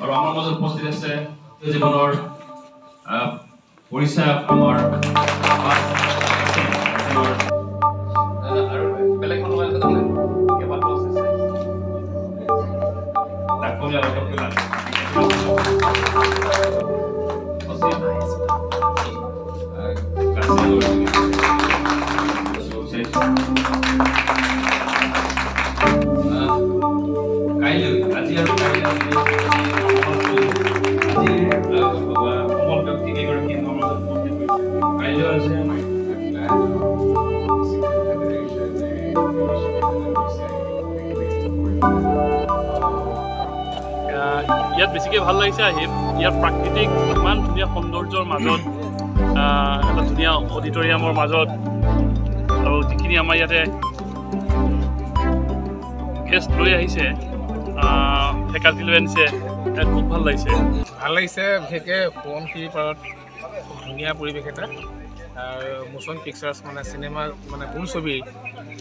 আৰু আমাৰ মাজত উপস্থিত আছে জীৱনৰ পৰিচয় আমাৰ আৰু বেলেগ মোবাইল কথা নাই কেৱল প্ৰচেছ ডাকমিয়া লটকলা ইয়াত বেছিকৈ ভাল লাগিছে আহি ইয়াৰ প্ৰাকৃতিক ইমান ধুনীয়া সৌন্দৰ্যৰ মাজত এটা ধুনীয়া অডিটৰিয়ামৰ মাজত আৰু যিখিনি আমাৰ ইয়াতে গেষ্ট লৈ আহিছে ফেকাল্টি লৈ আনিছে খুব ভাল লাগিছে বিশেষকৈ সোৱণশিৰি পাৰত ধুনীয়া পৰিৱেশ এটা মোচন পিকচাৰ্ছ মানে চিনেমা মানে বোলছবি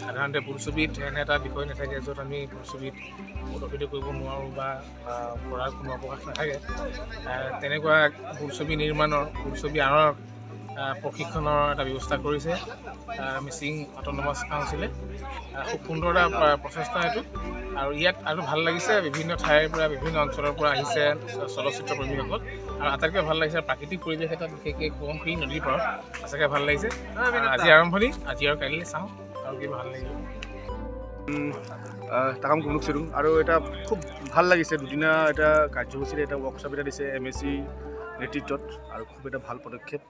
সাধাৰণতে বোলছবিত এনে এটা বিষয় নাথাকে য'ত আমি বোলছবিত প্ৰদৰ্শিত কৰিব নোৱাৰোঁ বা কৰাৰ কোনো অৱকাশ নাথাকে তেনেকুৱা বোলছবি নিৰ্মাণৰ বোলছবি আঁৰৰ প্ৰশিক্ষণৰ এটা ব্যৱস্থা কৰিছে মিচিং অট'নমাছ কাউন্সিলে খুব সুন্দৰ এটা প্ৰচেষ্টা এইটো আৰু ইয়াত আৰু ভাল লাগিছে বিভিন্ন ঠাইৰ পৰা বিভিন্ন অঞ্চলৰ পৰা আহিছে চলচ্চিত্ৰ প্ৰেমীসকল আৰু আটাইতকৈ ভাল লাগিছে প্ৰাকৃতিক পৰিৱেশ এটা বিশেষকৈ সোৱণশিৰি নদীৰ পাৰত সঁচাকৈ ভাল লাগিছে আজি আৰম্ভণি আজি আৰু কাইলৈ চাওঁ আৰু কি ভাল লাগিব তাকাম কুমুক চিৰুং আৰু এটা খুব ভাল লাগিছে দুদিনীয়া এটা কাৰ্যসূচীৰে এটা ৱৰ্কশ্বপ এটা দিছে MSc নেতৃত্বত আৰু খুব এটা ভাল পদক্ষেপ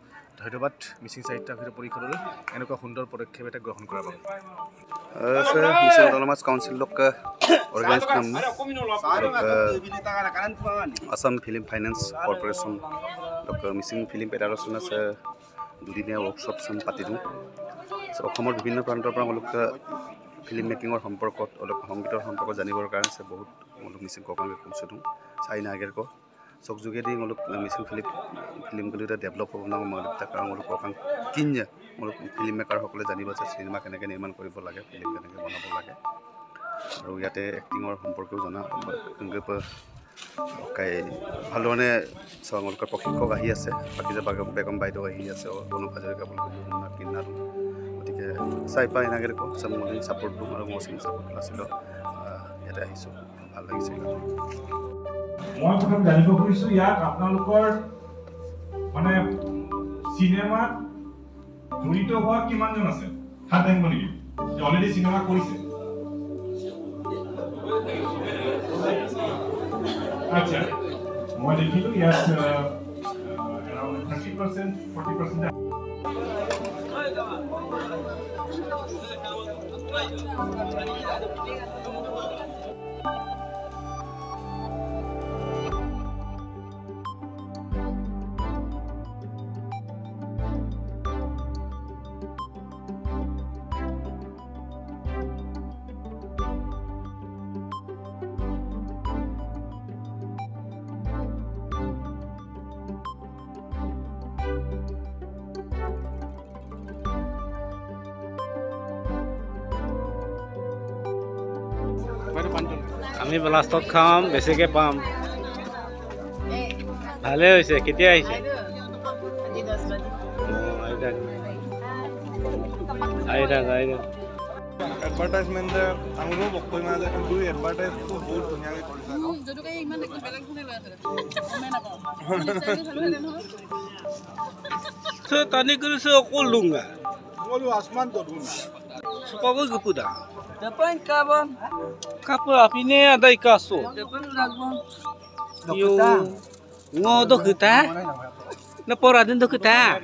ধন্যবাদ মিচিং সাহিত্য পৰিষদলৈ এনেকুৱা সুন্দৰ পদক্ষেপ এটা গ্ৰহণ কৰাৰ বাবে सर मिसिं अटोनोमास काउंसिल लोग का ऑर्गेनाइज काम असम फिल्म फाइनेंस कॉर्पोरेशन लोग मिसिं फिल्म फेडारेशन से दुदिनिया वर्कशॉप सन पाती दूँ सर অসমৰ বিভিন্ন প্ৰান্তৰ পৰা লোক ফিল্ম মেকিঙৰ সম্পৰ্কত অলপ সংগীতৰ সম্পৰ্ক জানিবৰ কাৰণে সে বহুত মিচিং ককাংগে কমছে दूँ চাইনা আগেৰ को চক যোগেদি মোলোক মিচিং ফিল্মগুলি এটা ডেভেলপ হ'ব না মোলোক কাৰণ মোলোক ককাং কিঞ্জা মোলোক ফিল্ম মেকাৰসকলে জানিব যে চিনেমা কেনেকৈ নিৰ্মাণ কৰিব লাগে ফিল্ম কেনেকৈ বনাব লাগে আৰু ইয়াতে এক্টিঙৰ সম্পৰ্কেও জনা ভাল ধৰণে তেওঁলোকৰ প্ৰশিক্ষক আহি আছে বাকী যে বেগম বাইদেউ আহি আছে অনুপ হাজৰিকা কিন্নাৰ গতিকে চাই পাই এনেকৈ চামলিং ছাপোৰ্ট দিওঁ আৰু মচিং ছাপোৰ্ট আছিলোঁ ইয়াতে আহিছোঁ ভাল লাগিছে মই প্ৰথম জানিব খুজিছোঁ ইয়াত আপোনালোকৰ মানে চিনেমাত জড়িত হোৱা কিমানজন আছে হাত দাঙিব নেকি অলৰেডি চিনেমা কৰিছে আচ্ছা মই দেখিলোঁ ইয়াত around 30% 40% আমি লাষ্টত খাম বেছিকৈ পাম ভালে হৈছে কেতিয়া আহিছে এডভাৰটাইজমেণ্ট আমিও বক্তব্য মাজে কিন্তু এডভাৰটাইজটো বহুত ধুনীয়াকৈ কৰিছে যদিও ইমান একদম বেলেগ ধৰণে লৈ আছে তো তানি কৰিছে অকল লুংগা বলো আসমান তো দুনা সপাগজ গুপুদা depan kawan kapur apine ada ikaso depan lagbon yo ngodo kita na poradin do kita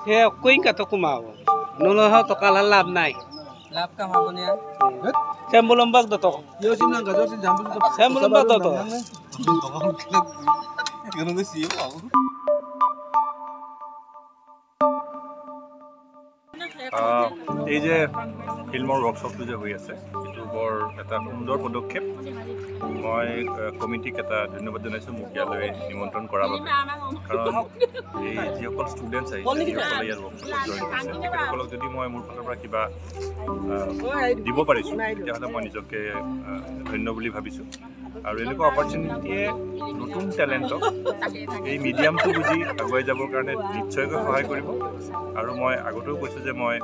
he koin ka to kumao nono ha to kala lab nai lab ka mabunia sembolombak do to yo simlang ka sin jambu to sembolombak do to ganun ko siyo ako এই যে ফিল্মৰ ৱৰ্কশ্বপটো যে হৈ আছে এইটো বৰ এটা সুন্দৰ পদক্ষেপ মই কমিটিক এটা ধন্যবাদ জনাইছোঁ মোক ইয়ালৈ নিমন্ত্ৰণ কৰাৰ বাবে কাৰণ এই যিসকল ষ্টুডেণ্টছ আহিছে যিসকলে ইয়াৰ ৱৰ্কশ্বপত জইন কৰিছে তেখেতসকলক যদি মই মোৰ ফালৰ পৰা কিবা দিব পাৰিছোঁ তেতিয়াহ'লে মই নিজকে ধন্য বুলি ভাবিছোঁ আৰু এনেকুৱা অপৰচুনিটিয়ে নতুন টেলেণ্টক এই মিডিয়ামটো বুজি আগুৱাই যাবৰ কাৰণে নিশ্চয়কৈ সহায় কৰিব আৰু মই আগতেও কৈছোঁ যে মই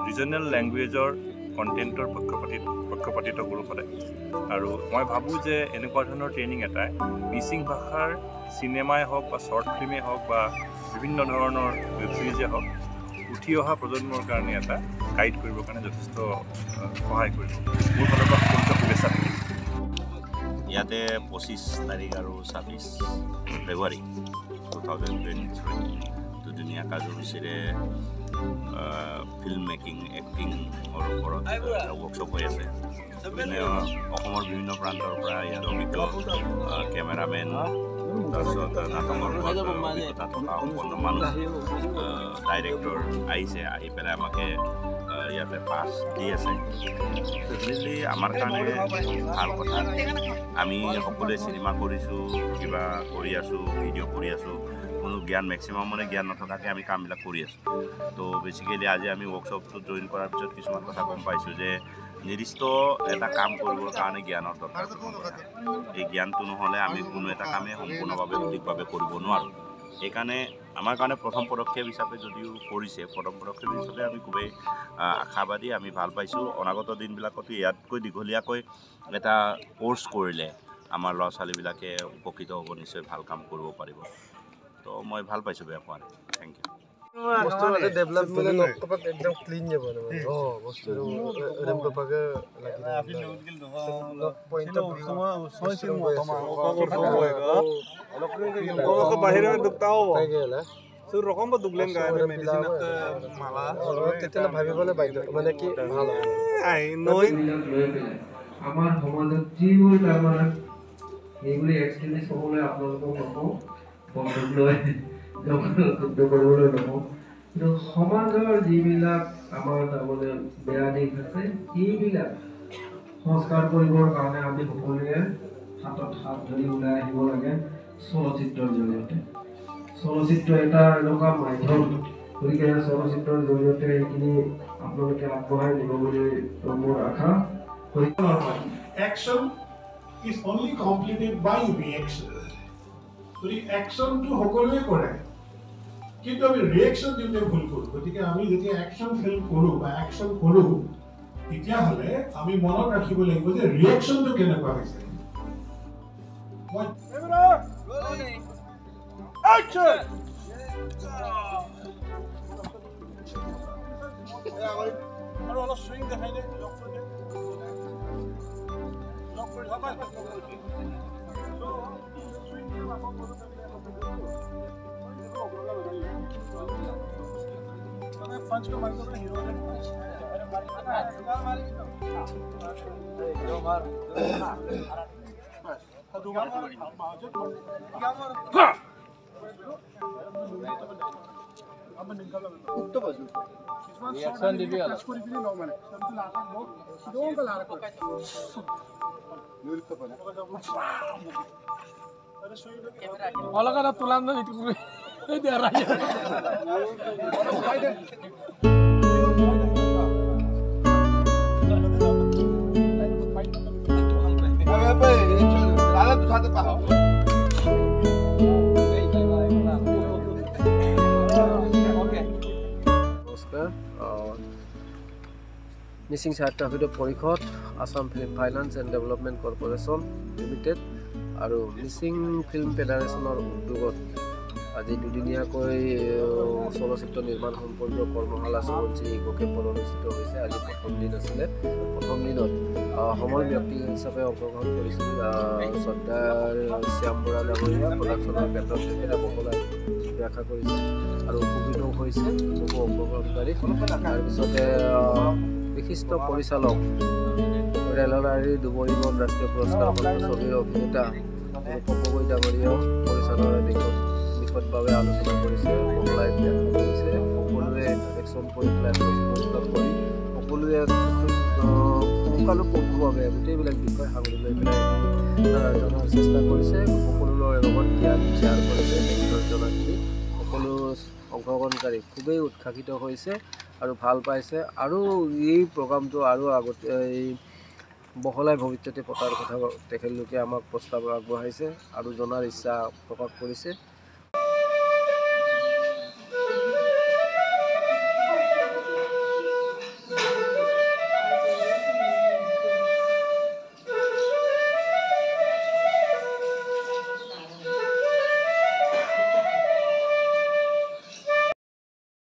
ৰিজনেল লেংগুৱেজৰ কণ্টেণ্টৰ পক্ষপাতিত্ব কৰোঁ সদায় আৰু মই ভাবোঁ যে এনেকুৱা ধৰণৰ ট্ৰেইনিং এটাই মিচিং ভাষাৰ চিনেমাই হওক বা শ্বৰ্ট ফিল্মেই হওক বা বিভিন্ন ধৰণৰ ৱেব ছিৰিজেই হওক উঠি অহা প্ৰজন্মৰ কাৰণে এটা গাইড কৰিবৰ কাৰণে যথেষ্ট সহায় কৰিব মোৰ ফালৰ পৰা সকলোকে শুভেচ্ছা থাকিল ইয়াতে 25 তাৰিখ আৰু 26 ফেব্ৰুৱাৰী 2023 দুদিনীয়া কাৰ্যসূচীৰে ফিল্ম মেকিং এক্টিঙৰ ওপৰত ৱৰ্কশ্বপ হৈ আছে অসমৰ বিভিন্ন প্ৰান্তৰ পৰা ইয়াত অভিজ্ঞ কেমেৰামেন তাৰপিছত নাটকৰ অভিজ্ঞতা থকা সম্পন্ন মানুহ ডাইৰেক্টৰ আহিছে আহি পেলাই আমাকে ইয়াতে পাছ দি আছে ডেফিনেটলি আমাৰ কাৰণে ভাল কথা আমি সকলোৱে চিনেমা কৰিছোঁ কিবা কৰি আছোঁ ভিডিঅ' কৰি আছোঁ কোনো জ্ঞান মেক্সিমাম মানে জ্ঞান নথকাকৈ আমি কামবিলাক কৰি আছোঁ তো বেচিকেলি আজি আমি ৱৰ্কশ্বপটোত জইন কৰাৰ পিছত কিছুমান কথা গম পাইছোঁ যে নিৰ্দিষ্ট এটা কাম কৰিবৰ কাৰণে জ্ঞানৰ দৰকাৰ এই জ্ঞানটো নহ'লে আমি কোনো এটা কামেই সম্পূৰ্ণভাৱে সঠিকভাৱে কৰিব নোৱাৰোঁ সেইকাৰণে আমাৰ কাৰণে প্ৰথম পদক্ষেপ হিচাপে যদিও কৰিছে প্ৰথম পদক্ষেপ হিচাপে আমি খুবেই আশাবাদী আমি ভাল পাইছোঁ অনাগত দিনবিলাকতো ইয়াতকৈ দীঘলীয়াকৈ এটা কোৰ্চ কৰিলে আমাৰ ল'ৰা ছোৱালীবিলাকে উপকৃত হ'ব নিশ্চয় ভাল কাম কৰিব পাৰিব তো মই ভাল পাইছোঁ বেয়া পোৱা নাই থেংক ইউ একদম ক্লিন যাব বস্তুটো বাহিৰে দুটাও ৰকম দুগলেন গায় মেডিসিন মালা তেতিয়ালে ভাবিবলে বাধ্য মানে কি ভাল আমাৰ সমাজত যিবোৰ তাৰমানে এইগুলি এক্সট্ৰিমিষ্ট হ'বলৈ আপোনালোকক নকওঁ বন্ধুক লৈ যুদ্ধ কৰিবলৈ নকওঁ কিন্তু সমাজৰ যিবিলাক আমাৰ তাৰমানে বেয়া দিশ আছে সেইবিলাক সংস্কাৰ কৰিবৰ কাৰণে আমি সকলোৱে হাতত হাত ধৰি ওলাই আহিব লাগে চলচ্চিত্ৰৰ জৰিয়তে চলচ্চিত্ৰ এটা এনেকুৱা মাধ্যম গতিকে চলচ্চিত্ৰৰ জৰিয়তে এইখিনি আপোনালোকে আগবঢ়াই নিব বুলি মোৰ আশা Action is only completed by reaction. যদি অ্যাকশনটো সকলোৱে কৰে কিন্তু আমি ৰিয়েকশ্যন দিওঁতে ভুল কৰোঁ গতিকে আমি যেতিয়া অ্যাকশন ফিল্ম কৰোঁ বা অ্যাকশন কৰোঁ তেতিয়াহ'লে আমি মনত ৰাখিব লাগিব যে ৰিয়েকশ্যনটো কেনেকুৱা হৈছে আৰু অলপ সুইং দেখাই দে पंच को मार दो हीरो ने অলগা তুলাম না ইটু এই দে রাই মিচিং সাহিত্য পৰিষদ Assam film finance and development corporation limited আৰু মিচিং ফিল্ম ফেডাৰেশ্যনৰ উদ্যোগত আজি দুদিনীয়াকৈ চলচ্চিত্ৰ নিৰ্মাণ সম্পৰ্কীয় কৰ্মশালা চলচ্চি ইক'কেম্পত অনুষ্ঠিত হৈছে আজি প্ৰথম দিন আছিলে প্ৰথম দিনত সমল ব্যক্তি হিচাপে অংশগ্ৰহণ কৰিছিল শ্ৰদ্ধাৰ শ্যাম বৰা ডাঙৰীয়া প্ৰডাকশ্যনৰ ক্ষেত্ৰত তেখেতে বহলাই ব্যাখ্যা কৰিছে আৰু উপকৃত হৈছে বহু অংশগ্ৰহণকাৰী তাৰপিছতে বিশিষ্ট পৰিচালক ৰেলগাড়ীৰ দুবৰিমন ৰাষ্ট্ৰীয় পুৰস্কাৰপ্ৰাপ্ত ছবিৰ অভিনেতা পপগৈ ডাঙৰীয়াও পৰিচালনাৰ বিশদভাৱে আলোচনা কৰিছে বহলাই ব্যাখ্যা কৰিছে সকলোৱে কানেকশ্যন কৰি পেলাই প্ৰশ্ন উত্তৰ কৰি সকলোৱে পুংখানুপুংখভাৱে গোটেইবিলাক বিষয় সাঙুৰি লৈ পেলাই জনাৰ চেষ্টা কৰিছে। সকলোৰে লগত জ্ঞান শ্বেয়াৰ কৰিছে। তেখেতৰ জনাখিনি সকলো অংশগ্ৰহণকাৰী খুবেই উৎসাহিত হৈছে আৰু ভাল পাইছে আৰু এই প্ৰগ্ৰামটো আৰু আগতে এই বহলাই ভৱিষ্যতে পতাৰ কথা তেখেতলোকে আমাক প্ৰস্তাৱ আগবঢ়াইছে আৰু জনাৰ ইচ্ছা প্ৰকাশ কৰিছে।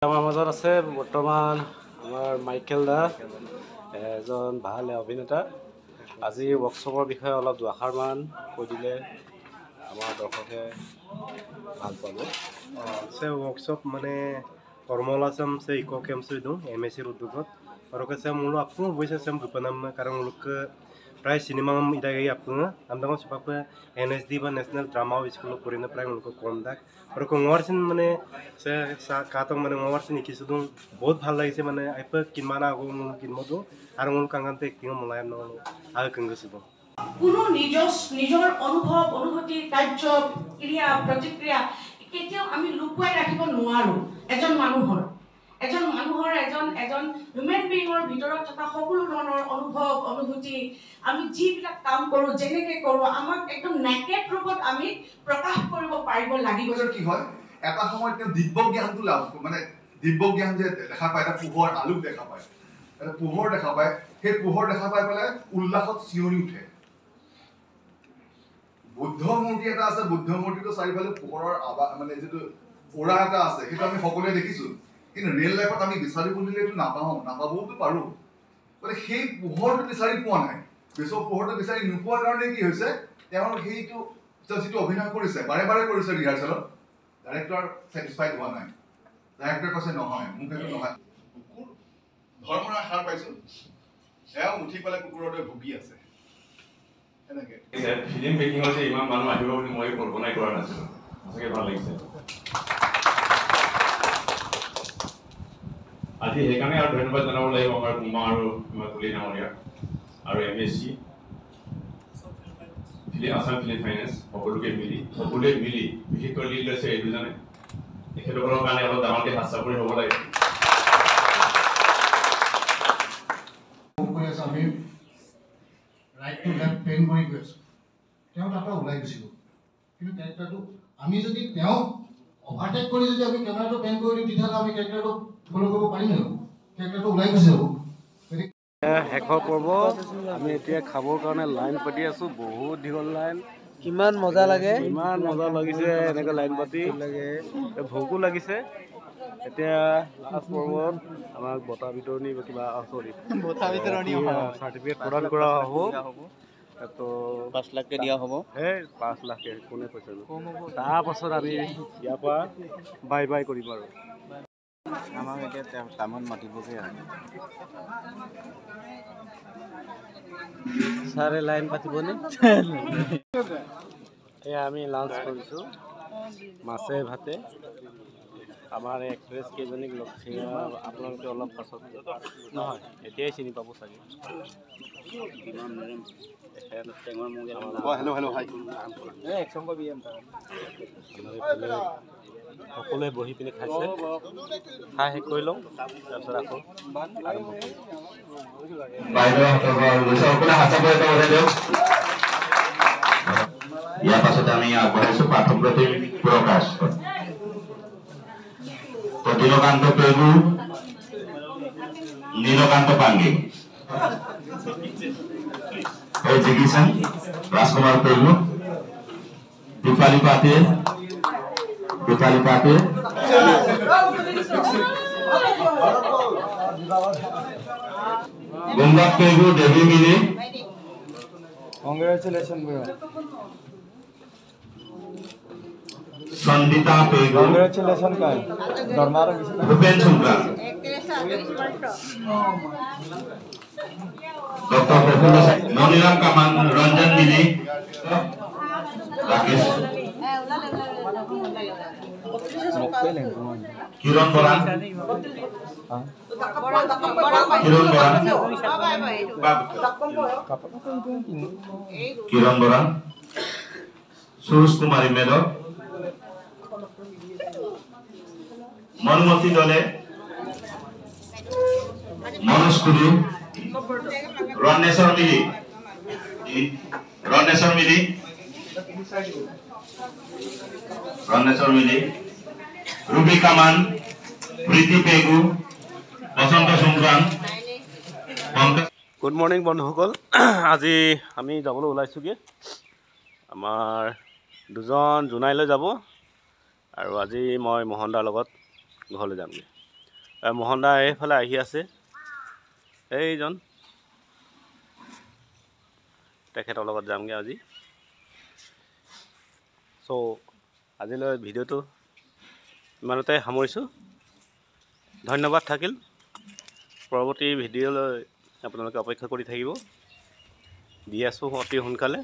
আমাৰ মাজত আছে বৰ্তমান আমাৰ মাইকেল দা, এজন ভাল অভিনেতা। আজি ৱৰ্কশ্বপৰ বিষয়ে অলপ দুআষাৰমান কৈ দিলে আমাৰ দৰ্শকে ভাল পাব। से वर्कशॉप माने फॉर्मूला सम से इको कैम से दूं एमएससी उद्योगत और के से मुलो आपको वैसे सम दुपनम कारण मुलुक प्राय सिनेमा में इदा गई आपको हमदंग सुपाप एनएसडी बा नेशनल ड्रामा स्कूल परिने प्राय मुलुक कम दाक और को मोरसिन माने से कातो माने मोरसिन किसु दूं बहुत ভাল লাগিছে মানে আইপ কিনমানা আগো মুল কিনমদু আর মুল কাঙ্গানতে একটিং মলায় ন আগ কংগসিব কোনো নিজৰ অনুভৱ অনুভূতি কাৰ্য ক্ৰিয়া প্ৰতিক্ৰিয়া কেতিয়াও আমি লুকুৱাই ৰাখিব নোৱাৰো। এজন মানুহৰ এজন হিউমেন বিঙৰ ভিতৰত থকা সকলো ধৰণৰ অনুভৱ অনুভূতি আমি যিবিলাক কাম কৰো যেনেকে কৰো আমাক একদম নেকেড ৰূপত আমি প্ৰকাশ কৰিব পাৰিব লাগিব। কি হয় এটা সময়ত দিব্য জ্ঞানটো লাভ মানে দিব্য জ্ঞান যে দেখা পায় এটা পোহৰ আলোক দেখা পায় এটা পোহৰ দেখা পায় সেই পোহৰ দেখা পাই পেলাই উল্লাসত চিঞৰি উঠে। বুদ্ধ মূৰ্তি এটা আছে বুদ্ধ মূৰ্তিটো চাৰিফালে পোহৰৰ মানে যিটো ওৰা এটা আছে সেইটো আমি সকলোৱে দেখিছো কিন্তু ৰিয়েল লাইফত আমি বিচাৰি বুলিলে এইটো নাপাবওতো পাৰো মানে সেই পোহৰটো বিচাৰি পোৱা নাই। বিশ্ব পোহৰটো বিচাৰি নোপোৱাৰ কাৰণে কি হৈছে তেওঁৰ সেইটো যিটো অভিনয় কৰিছে বাৰে বাৰে কৰিছে ৰিহাৰ্চেলত ডাইৰেক্টৰ ছেটিছফাইড হোৱা নাই। ডাইৰেক্টৰ কৈছে নহয় মোক এইটো নহয় কুকুৰ ধৰ্মৰ সাৰ পাইছো এওঁ উঠি পেলাই কুকুৰৰ দৰে ভুগি আছে। ফিল্ম মেকিঙত যে ইমান মানুহ আহিব বুলি মই কল্পনাই কৰা নাছিলো। সঁচাকৈ ভাল লাগিছে। আজি সেইকাৰণে আৰু ধন্যবাদ জনাব লাগিব আমাৰ কুমা আৰু কুলি ডাঙৰীয়া আৰু MSc আছাম ফিল্ম ফাইনেন্স সকলোৱে মিলি বিশেষকৈ লিড লৈছে এই দুজনে। তেখেতসকলৰ কাৰণে অলপ ডাঙৰকৈ হাত চাপৰি হ'ব লাগে। আমি ৰাইট টু লেফ্ট পেন কৰি গৈ আছোঁ তেওঁ তাৰপৰা ওলাই গুচি গ'ল কিন্তু কেৰেক্টাৰটো আমি যদি তেওঁক অভাৰটেক কৰি যদি আমি কেমেৰাটো পেন কৰি দিওঁ তেতিয়াহ'লে আমি কেৰেক্টাৰটো ফ'ল' কৰিব পাৰিম জানো? কেৰেক্টাৰটো ওলাই গুচি যাব। শেষৰ পৰ্ব আমি এতিয়া খাবৰ কাৰণে লাইন পাতি আছোঁ। বহুত দীঘল লাইন। কিমান মজা লাগে, ইমান মজা লাগিছে এনেকৈ লাইন পাতি ভোকো লাগিছে। এতিয়া লাষ্ট পৰ্বত আমাক বঁটা বিতৰণি কিবা চাৰ্টিফিকেট প্ৰদান কৰা হ'ব। তো 5 লাখকে দিয়া হ'ব। 5 লাখকে কোনে কৈছে? তাৰপাছত আমি ইয়াৰ পৰা বাই বাই কৰিম আৰু আমাক এতিয়া কামত মাতিবগৈ আৰু ছাৰে লাইন পাতিবনে? এয়া আমি লাঞ্চ কৰিছোঁ মাছে ভাতে। আমাৰ এক্ট্ৰেছ কেইজনীক লগ আপোনালোকে অলপ পাছত নহয় এতিয়াই চিনি পাব চাগে। সকলোৱে বহি পিনে খাইছে। খাই শেষ কৰি লওঁ তাৰপিছত আকৌ আৰম্ভ কৰিম। ইয়াৰ পাছতে আমি আগবঢ়াইছোঁ পাঠ্যপুথিৰ প্ৰকাশ। প্রতিলকান্ত পেগু নীলকান্ত পাঙ্গে এডুকেশন রাজকুমার পেগু দীপালি পাতে গঙ্গা পেগু দেবী মিলি congratulation bro Sandita Pegu congratulation কাই দরমার ভূপেন সুন্দর ডক্টর প্রফুল্ল মনিরাম কামান রঞ্জন মিলি রাকেশ কিরণ বরান কিরণ বরা সুরজ কুমারী মেধক মনমতি দলে মনোজ কুদু রণেশ্বর মিলি রুবি কামান প্রীতি পেগু বসন্ত সংগ্রাম গুড মৰ্ণিং বন্ধুসকল আজি আমি যাবলৈ ওলাইছোঁগৈ আমাৰ দুজন জোনাইলৈ যাব আৰু আজি মই মোহন দাৰ লগত ঘৰলৈ যামগৈ মোহন দা এইফালে আহি আছে এইজন তেখেতৰ লগত যামগৈ আজি চ' আজিলৈ ভিডিঅ'টো ইমানতে সামৰিছোঁ ধন্যবাদ থাকিল পৰৱৰ্তী ভিডিঅ'লৈ আপোনালোকে অপেক্ষা কৰি থাকিব দি আছোঁ অতি সোনকালে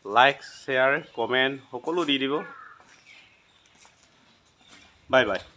লাইক শ্বেয়াৰ কমেণ্ট সকলো দি দিব বাই বাই